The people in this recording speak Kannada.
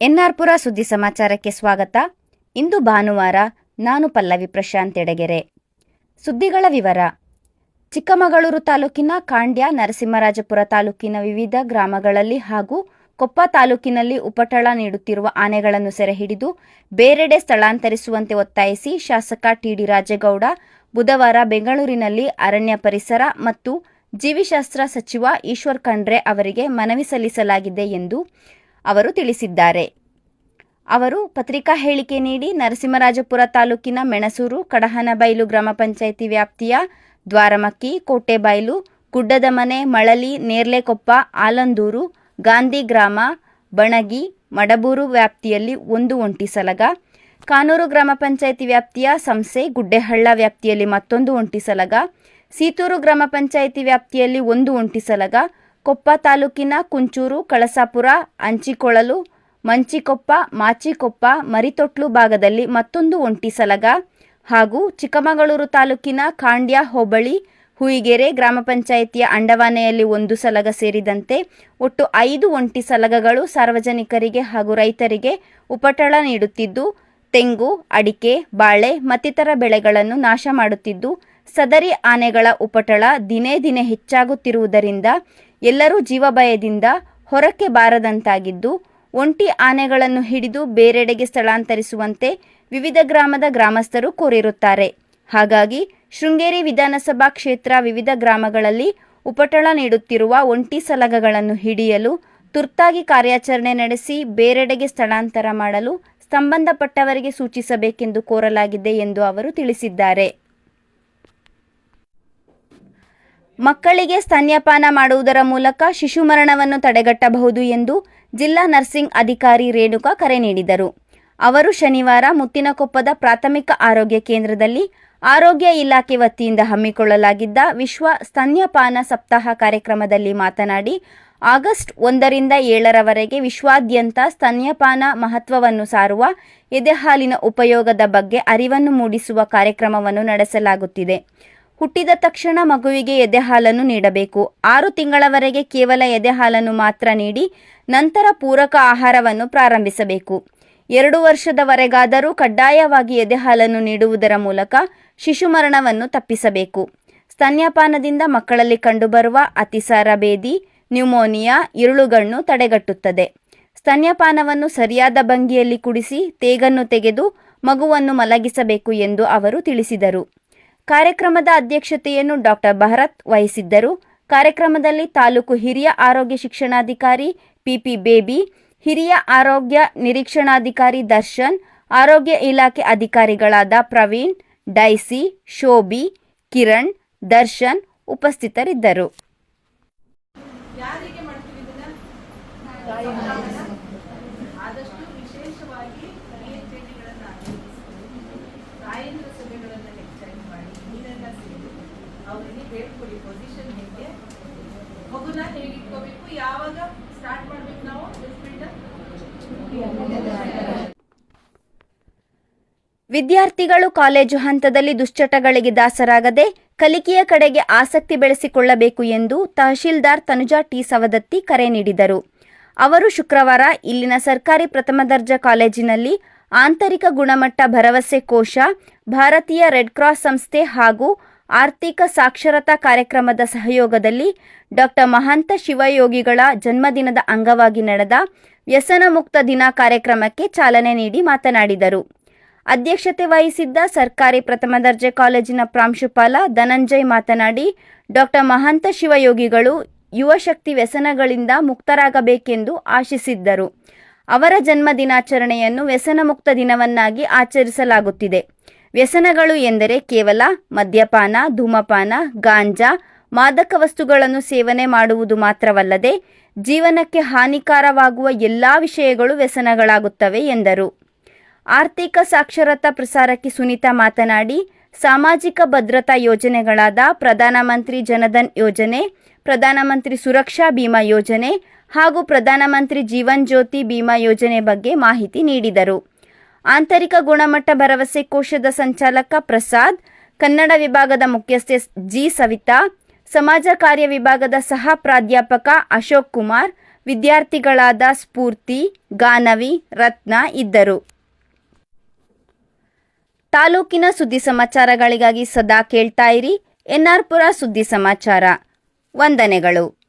ಎನ್ಆರ್ಪುರ ಸುದ್ದಿ ಸಮಾಚಾರಕ್ಕೆ ಸ್ವಾಗತ. ಇಂದು ಭಾನುವಾರ. ನಾನು ಪಲ್ಲವಿ ಪ್ರಶಾಂತ್ ಎಡಗೆರೆ. ಸುದ್ದಿಗಳ ವಿವರ. ಚಿಕ್ಕಮಗಳೂರು ತಾಲೂಕಿನ ಖಾಂಡ್ಯ, ನರಸಿಂಹರಾಜಪುರ ತಾಲೂಕಿನ ವಿವಿಧ ಗ್ರಾಮಗಳಲ್ಲಿ ಹಾಗೂ ಕೊಪ್ಪ ತಾಲೂಕಿನಲ್ಲಿ ಉಪಟಳ ನೀಡುತ್ತಿರುವ ಆನೆಗಳನ್ನು ಸೆರೆಹಿಡಿದು ಬೇರೆಡೆ ಸ್ಥಳಾಂತರಿಸುವಂತೆ ಒತ್ತಾಯಿಸಿ ಶಾಸಕ ಟಿ.ಡಿ. ರಾಜೇಗೌಡ ಬುಧವಾರ ಬೆಂಗಳೂರಿನಲ್ಲಿ ಅರಣ್ಯ ಪರಿಸರ ಮತ್ತು ಜೀವಿಶಾಸ್ತ್ರ ಸಚಿವ ಈಶ್ವರ್ ಖಂಡ್ರೆ ಅವರಿಗೆ ಮನವಿ ಸಲ್ಲಿಸಲಾಗಿದೆ ಎಂದು ಅವರು ತಿಳಿಸಿದ್ದಾರೆ. ಅವರು ಪತ್ರಿಕಾ ಹೇಳಿಕೆ ನೀಡಿ ನರಸಿಂಹರಾಜಪುರ ತಾಲೂಕಿನ ಮೆಣಸೂರು, ಕಡಹನಬೈಲು ಗ್ರಾಮ ಪಂಚಾಯಿತಿ ವ್ಯಾಪ್ತಿಯ ದ್ವಾರಮಕ್ಕಿ, ಕೋಟೆಬೈಲು, ಗುಡ್ಡದಮನೆ, ಮಳಲಿ, ನೇರ್ಲೆಕೊಪ್ಪ, ಆಲಂದೂರು, ಗಾಂಧಿ ಗ್ರಾಮ, ಬಣಗಿ, ಮಡಬೂರು ವ್ಯಾಪ್ತಿಯಲ್ಲಿ ಒಂದು ಒಂಟಿ ಸಲಗ, ಕಾನೂರು ಗ್ರಾಮ ಪಂಚಾಯಿತಿ ವ್ಯಾಪ್ತಿಯ ಸಂಸೆ, ಗುಡ್ಡೆಹಳ್ಳ ವ್ಯಾಪ್ತಿಯಲ್ಲಿ ಮತ್ತೊಂದು ಒಂಟಿ ಸಲಗ, ಸೀತೂರು ಗ್ರಾಮ ಪಂಚಾಯಿತಿ ವ್ಯಾಪ್ತಿಯಲ್ಲಿ ಒಂದು ಒಂಟಿ ಸಲಗ, ಕೊಪ್ಪ ತಾಲೂಕಿನ ಕುಂಚೂರು, ಕಳಸಾಪುರ, ಅಂಚಿಕೊಳಲು, ಮಂಚಿಕೊಪ್ಪ, ಮಾಚಿಕೊಪ್ಪ, ಮರಿತೊಟ್ಲು ಭಾಗದಲ್ಲಿ ಮತ್ತೊಂದು ಒಂಟಿ ಸಲಗ ಹಾಗೂ ಚಿಕ್ಕಮಗಳೂರು ತಾಲೂಕಿನ ಖಾಂಡ್ಯ ಹೋಬಳಿ ಹುಯಿಗೆರೆ ಗ್ರಾಮ ಪಂಚಾಯಿತಿಯ ಅಂಡವಾನೆಯಲ್ಲಿ ಒಂದು ಸಲಗ ಸೇರಿದಂತೆ ಒಟ್ಟು 5 ಒಂಟಿ ಸಲಗಗಳು ಸಾರ್ವಜನಿಕರಿಗೆ ಹಾಗೂ ರೈತರಿಗೆ ಉಪಟಳ ನೀಡುತ್ತಿದ್ದು, ತೆಂಗು, ಅಡಿಕೆ, ಬಾಳೆ ಮತ್ತಿತರ ಬೆಳೆಗಳನ್ನು ನಾಶ ಮಾಡುತ್ತಿದ್ದು, ಸದರಿ ಆನೆಗಳ ಉಪಟಳ ದಿನೇ ದಿನೇ ಹೆಚ್ಚಾಗುತ್ತಿರುವುದರಿಂದ ಎಲ್ಲರೂ ಜೀವಭಯದಿಂದ ಹೊರಕ್ಕೆ ಬಾರದಂತಾಗಿದ್ದು, ಒಂಟಿ ಆನೆಗಳನ್ನು ಹಿಡಿದು ಬೇರೆಡೆಗೆ ಸ್ಥಳಾಂತರಿಸುವಂತೆ ವಿವಿಧ ಗ್ರಾಮದ ಗ್ರಾಮಸ್ಥರು ಕೋರಿರುತ್ತಾರೆ. ಹಾಗಾಗಿ ಶೃಂಗೇರಿ ವಿಧಾನಸಭಾ ಕ್ಷೇತ್ರ ವಿವಿಧ ಗ್ರಾಮಗಳಲ್ಲಿ ಉಪಟಳ ನೀಡುತ್ತಿರುವ ಒಂಟಿ ಸಲಗಗಳನ್ನು ಹಿಡಿಯಲು ತುರ್ತಾಗಿ ಕಾರ್ಯಾಚರಣೆ ನಡೆಸಿ ಬೇರೆಡೆಗೆ ಸ್ಥಳಾಂತರ ಮಾಡಲು ಸಂಬಂಧಪಟ್ಟವರಿಗೆ ಸೂಚಿಸಬೇಕೆಂದು ಕೋರಲಾಗಿದೆ ಎಂದು ಅವರು ತಿಳಿಸಿದ್ದಾರೆ. ಮಕ್ಕಳಿಗೆ ಸ್ತನ್ಯಪಾನ ಮಾಡುವುದರ ಮೂಲಕ ಶಿಶು ಮರಣವನ್ನು ತಡೆಗಟ್ಟಬಹುದು ಎಂದು ಜಿಲ್ಲಾ ನರ್ಸಿಂಗ್ ಅಧಿಕಾರಿ ರೇಣುಕಾ ಕರೆ ನೀಡಿದರು. ಅವರು ಶನಿವಾರ ಮುತ್ತಿನಕೊಪ್ಪದ ಪ್ರಾಥಮಿಕ ಆರೋಗ್ಯ ಕೇಂದ್ರದಲ್ಲಿ ಆರೋಗ್ಯ ಇಲಾಖೆ ವತಿಯಿಂದ ಹಮ್ಮಿಕೊಳ್ಳಲಾಗಿದ್ದ ವಿಶ್ವ ಸ್ತನ್ಯಪಾನ ಸಪ್ತಾಹ ಕಾರ್ಯಕ್ರಮದಲ್ಲಿ ಮಾತನಾಡಿ, ಆಗಸ್ಟ್ 1ರಿಂದ 7ರವರೆಗೆ ವಿಶ್ವಾದ್ಯಂತ ಸ್ತನ್ಯಪಾನ ಮಹತ್ವವನ್ನು ಸಾರುವ ಎದೆಹಾಲಿನ ಉಪಯೋಗದ ಬಗ್ಗೆ ಅರಿವನ್ನು ಮೂಡಿಸುವ ಕಾರ್ಯಕ್ರಮವನ್ನು ನಡೆಸಲಾಗುತ್ತಿದೆ. ಹುಟ್ಟಿದ ತಕ್ಷಣ ಮಗುವಿಗೆ ಎದೆಹಾಲನ್ನು ನೀಡಬೇಕು. 6 ತಿಂಗಳವರೆಗೆ ಕೇವಲ ಎದೆಹಾಲನ್ನು ಮಾತ್ರ ನೀಡಿ ನಂತರ ಪೂರಕ ಆಹಾರವನ್ನು ಪ್ರಾರಂಭಿಸಬೇಕು. 2 ವರ್ಷದವರೆಗಾದರೂ ಕಡ್ಡಾಯವಾಗಿ ಎದೆಹಾಲನ್ನು ನೀಡುವುದರ ಮೂಲಕ ಶಿಶು ಮರಣವನ್ನು ತಪ್ಪಿಸಬೇಕು. ಸ್ತನ್ಯಪಾನದಿಂದ ಮಕ್ಕಳಲ್ಲಿ ಕಂಡುಬರುವ ಅತಿಸಾರ ಭೇದಿ, ನ್ಯೂಮೋನಿಯಾ, ಇರುಳುಗಣ್ಣು ತಡೆಗಟ್ಟುತ್ತದೆ. ಸ್ತನ್ಯಪಾನವನ್ನು ಸರಿಯಾದ ಭಂಗಿಯಲ್ಲಿ ಕುಡಿಸಿ ತೇಗನ್ನು ತೆಗೆದು ಮಗುವನ್ನು ಮಲಗಿಸಬೇಕು ಎಂದು ಅವರು ತಿಳಿಸಿದರು. ಕಾರ್ಯಕ್ರಮದ ಅಧ್ಯಕ್ಷತೆಯನ್ನು ಡಾಕ್ಟರ್ ಭರತ್ ವಹಿಸಿದ್ದರು. ಕಾರ್ಯಕ್ರಮದಲ್ಲಿ ತಾಲೂಕು ಹಿರಿಯ ಆರೋಗ್ಯ ಶಿಕ್ಷಣಾಧಿಕಾರಿ ಪಿಪಿ ಬೇಬಿ, ಹಿರಿಯ ಆರೋಗ್ಯ ನಿರೀಕ್ಷಣಾಧಿಕಾರಿ ದರ್ಶನ್, ಆರೋಗ್ಯ ಇಲಾಖೆ ಅಧಿಕಾರಿಗಳಾದ ಪ್ರವೀಣ್, ಡೈಸಿ, ಶೋಭಿ, ಕಿರಣ್, ದರ್ಶನ್ ಉಪಸ್ಥಿತರಿದ್ದರು. ಅವರಿಗೆ ಹೇಳ್ಕೊಡಿ ಪೊಸಿಷನ್ ಹೇಗೆ, ಮಗುನ ಹೇಗೆ ಇಟ್ಕೋಬೇಕು, ಯಾವಾಗ ಸ್ಟಾರ್ಟ್ ಮಾಡಬೇಕು ನಾವು ವಿದ್ಯಾರ್ಥಿಗಳು ಕಾಲೇಜು ಹಂತದಲ್ಲಿ ದುಶ್ಚಟಗಳಿಗೆ ದಾಸರಾಗದೆ ಕಲಿಕೆಯ ಕಡೆಗೆ ಆಸಕ್ತಿ ಬೆಳೆಸಿಕೊಳ್ಳಬೇಕು ಎಂದು ತಹಶೀಲ್ದಾರ್ ತನುಜಾ ಟಿ. ಸವದತ್ತಿ ಕರೆ ನೀಡಿದರು. ಅವರು ಶುಕ್ರವಾರ ಇಲ್ಲಿನ ಸರ್ಕಾರಿ ಪ್ರಥಮ ದರ್ಜೆ ಕಾಲೇಜಿನಲ್ಲಿ ಆಂತರಿಕ ಗುಣಮಟ್ಟ ಭರವಸೆ ಕೋಶ, ಭಾರತೀಯ ರೆಡ್ ಕ್ರಾಸ್ ಸಂಸ್ಥೆ ಹಾಗೂ ಆರ್ಥಿಕ ಸಾಕ್ಷರತಾ ಕಾರ್ಯಕ್ರಮದ ಸಹಯೋಗದಲ್ಲಿ ಡಾಕ್ಟರ್ ಮಹಂತ ಶಿವಯೋಗಿಗಳ ಜನ್ಮದಿನದ ಅಂಗವಾಗಿ ನಡೆದ ವ್ಯಸನ ಮುಕ್ತ ದಿನ ಕಾರ್ಯಕ್ರಮಕ್ಕೆ ಚಾಲನೆ ನೀಡಿ ಮಾತನಾಡಿದರು. ಅಧ್ಯಕ್ಷತೆ ವಹಿಸಿದ್ದ ಸರ್ಕಾರಿ ಪ್ರಥಮ ದರ್ಜೆ ಕಾಲೇಜಿನ ಪ್ರಾಂಶುಪಾಲ ಧನಂಜಯ್ ಮಾತನಾಡಿ, ಡಾಕ್ಟರ್ ಮಹಂತ ಶಿವಯೋಗಿಗಳು ಯುವ ಶಕ್ತಿ ವ್ಯಸನಗಳಿಂದ ಮುಕ್ತರಾಗಬೇಕೆಂದು ಆಶಿಸಿದ್ದರು. ಅವರ ಜನ್ಮ ದಿನಾಚರಣೆಯನ್ನು ವ್ಯಸನ ಮುಕ್ತ ದಿನವನ್ನಾಗಿ ಆಚರಿಸಲಾಗುತ್ತಿದೆ. ವ್ಯಸನಗಳು ಎಂದರೆ ಕೇವಲ ಮದ್ಯಪಾನ, ಧೂಮಪಾನ, ಗಾಂಜಾ, ಮಾದಕ ವಸ್ತುಗಳನ್ನು ಸೇವನೆ ಮಾಡುವುದು ಮಾತ್ರವಲ್ಲದೆ ಜೀವನಕ್ಕೆ ಹಾನಿಕಾರವಾಗುವ ಎಲ್ಲ ವಿಷಯಗಳು ವ್ಯಸನಗಳಾಗುತ್ತವೆ ಎಂದರು. ಆರ್ಥಿಕ ಸಾಕ್ಷರತಾ ಪ್ರಸಾರಕಿ ಸುನೀತಾ ಮಾತನಾಡಿ, ಸಾಮಾಜಿಕ ಭದ್ರತಾ ಯೋಜನೆಗಳಾದ ಪ್ರಧಾನಮಂತ್ರಿ ಜನಧನ್ ಯೋಜನೆ, ಪ್ರಧಾನಮಂತ್ರಿ ಸುರಕ್ಷಾ ಬಿಮಾ ಯೋಜನೆ ಹಾಗೂ ಪ್ರಧಾನಮಂತ್ರಿ ಜೀವನ್ ಜ್ಯೋತಿ ಬಿಮಾ ಯೋಜನೆ ಬಗ್ಗೆ ಮಾಹಿತಿ ನೀಡಿದರು. ಆಂತರಿಕ ಗುಣಮಟ್ಟ ಭರವಸೆ ಕೋಶದ ಸಂಚಾಲಕ ಪ್ರಸಾದ್, ಕನ್ನಡ ವಿಭಾಗದ ಮುಖ್ಯಸ್ಥೆ ಜಿ. ಸವಿತಾ, ಸಮಾಜ ಕಾರ್ಯ ವಿಭಾಗದ ಸಹ ಪ್ರಾಧ್ಯಾಪಕ ಅಶೋಕ್ ಕುಮಾರ್, ವಿದ್ಯಾರ್ಥಿಗಳಾದ ಸ್ಫೂರ್ತಿ, ಗಾನವಿ, ರತ್ನ ಇದ್ದರು. ತಾಲೂಕಿನ ಸುದ್ದಿ ಸಮಾಚಾರಗಳಿಗಾಗಿ ಸದಾ ಕೇಳ್ತಾ ಇರಿ NR ಪುರ ಸುದ್ದಿ ಸಮಾಚಾರ. ವಂದನೆಗಳು.